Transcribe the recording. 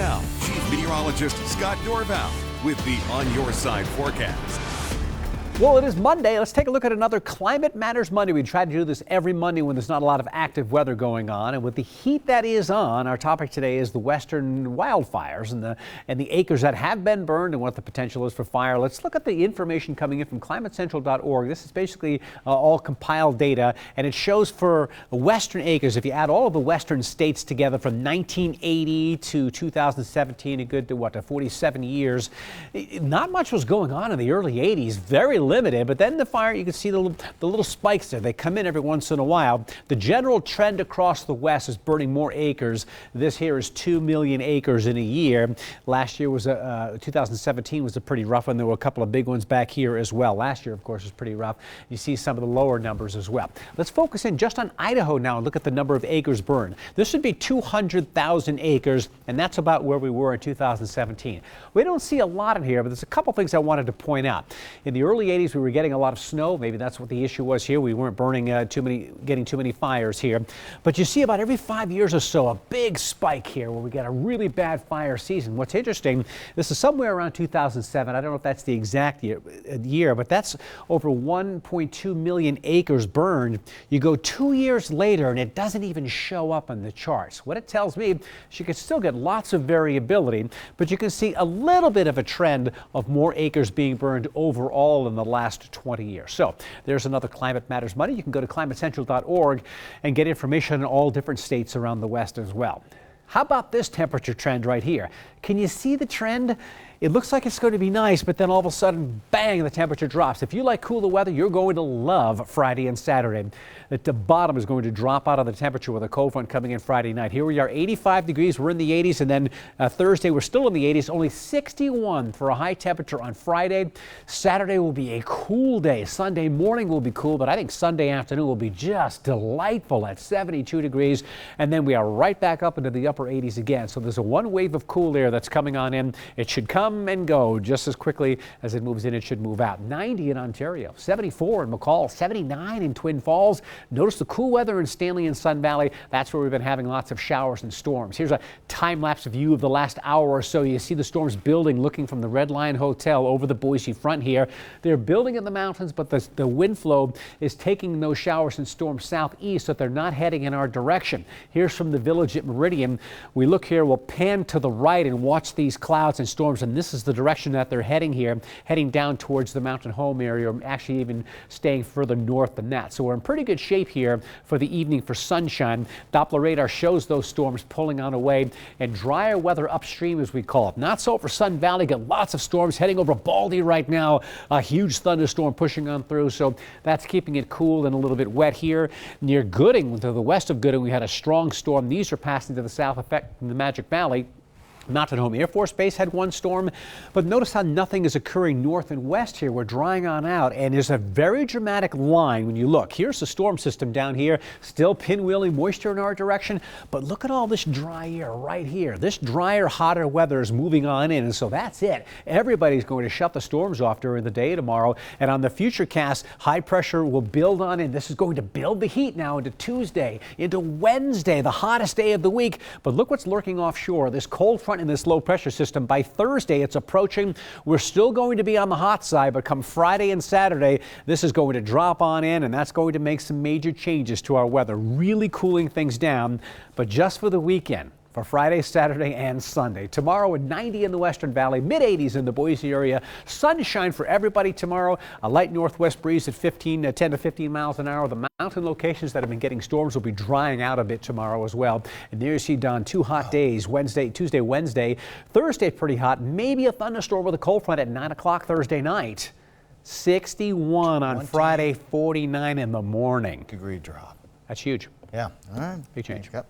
Now, Chief Meteorologist Scott Dorval with the On Your Side forecast. Well, it is Monday. Let's take a look at another Climate Matters Monday. We try to do this every Monday when there's not a lot of active weather going on. And with the heat that is on, our topic today is the western wildfires and the acres that have been burned and what the potential is for fire. Let's look at the information coming in from climatecentral.org. This is basically all compiled data, and it shows for western acres, if you add all of the western states together from 1980 to 2017, a good to 47 years, not much was going on in the early 80s. Very limited, but then the fire, you can see the little spikes there. They come in every once in a while. The general trend across the west is burning more acres. This here is 2 million acres in a year. Last year was 2017 was a pretty rough one. There were a couple of big ones back here as well. Last year, of course, was pretty rough. You see some of the lower numbers as well. Let's focus in just on Idaho now and look at the number of acres burned. This would be 200,000 acres, and that's about where we were in 2017. We don't see a lot in here, but there's a couple things I wanted to point out. In the early 80s, we were getting a lot of snow. Maybe that's what the issue was here. We weren't burning getting too many fires here. But you see about every 5 years or so, a big spike here where we get a really bad fire season. What's interesting, this is somewhere around 2007. I don't know if that's the exact year, but that's over 1.2 million acres burned. You go 2 years later and it doesn't even show up on the charts. What it tells me is you can still get lots of variability, but you can see a little bit of a trend of more acres being burned overall in the last 20 years. So there's another Climate Matters Monday. You can go to climatecentral.org and get information in all different states around the West as well. How about this temperature trend right here? Can you see the trend? It looks like it's going to be nice, but then all of a sudden, bang, the temperature drops. If you like cooler weather, you're going to love Friday and Saturday. At the bottom is going to drop out of the temperature with a cold front coming in Friday night. Here we are, 85 degrees. We're in the 80s, and then Thursday, we're still in the 80s. Only 61 for a high temperature on Friday. Saturday will be a cool day. Sunday morning will be cool, but I think Sunday afternoon will be just delightful at 72 degrees. And then we are right back up into the upper 80s again. So there's a one wave of cool air that's coming on in. It should come and go just as quickly as it moves in. It should move out. 90 in Ontario, 74 in McCall, 79 in Twin Falls. Notice the cool weather in Stanley and Sun Valley. That's where we've been having lots of showers and storms. Here's a time-lapse view of the last hour or so. You see the storms building, looking from the Red Lion Hotel over the Boise front here. They're building in the mountains, but the wind flow is taking those showers and storms southeast, so they're not heading in our direction. Here's from the village at Meridian. We look here, we'll pan to the right and watch these clouds and storms, and this is the direction that they're heading here, heading down towards the mountain home area, or actually even staying further north than that. So we're in pretty good shape here for the evening for sunshine. Doppler radar shows those storms pulling on away, and drier weather upstream, as we call it. Not so for Sun Valley. Got lots of storms heading over Baldy right now. A huge thunderstorm pushing on through, so that's keeping it cool and a little bit wet here. Near Gooding, to the west of Gooding, we had a strong storm. These are passing to the south, affecting the Magic Valley. Mountain Home Air Force Base had one storm, but notice how nothing is occurring north and west here. We're drying on out, and there's a very dramatic line when you look. Here's the storm system down here, still pinwheeling moisture in our direction, but look at all this dry air right here. This drier, hotter weather is moving on in, and so that's it. Everybody's going to shut the storms off during the day tomorrow, and on the futurecast, high pressure will build on in. This is going to build the heat now into Tuesday, into Wednesday, the hottest day of the week, but look what's lurking offshore. This cold front in this low pressure system. By Thursday, it's approaching. We're still going to be on the hot side, but come Friday and Saturday, this is going to drop on in, and that's going to make some major changes to our weather, really cooling things down, but just for the weekend. For Friday, Saturday, and Sunday. Tomorrow at 90 in the Western Valley, mid-80s in the Boise area. Sunshine for everybody tomorrow. A light northwest breeze at 10 to 15 miles an hour. The mountain locations that have been getting storms will be drying out a bit tomorrow as well. And there you see, Don, 2 hot days, Tuesday, Wednesday. Thursday, pretty hot. Maybe a thunderstorm with a cold front at 9 o'clock Thursday night. 61 on Friday, 49 in the morning. Degree drop. That's huge. Yeah. All right. Big change. Yep.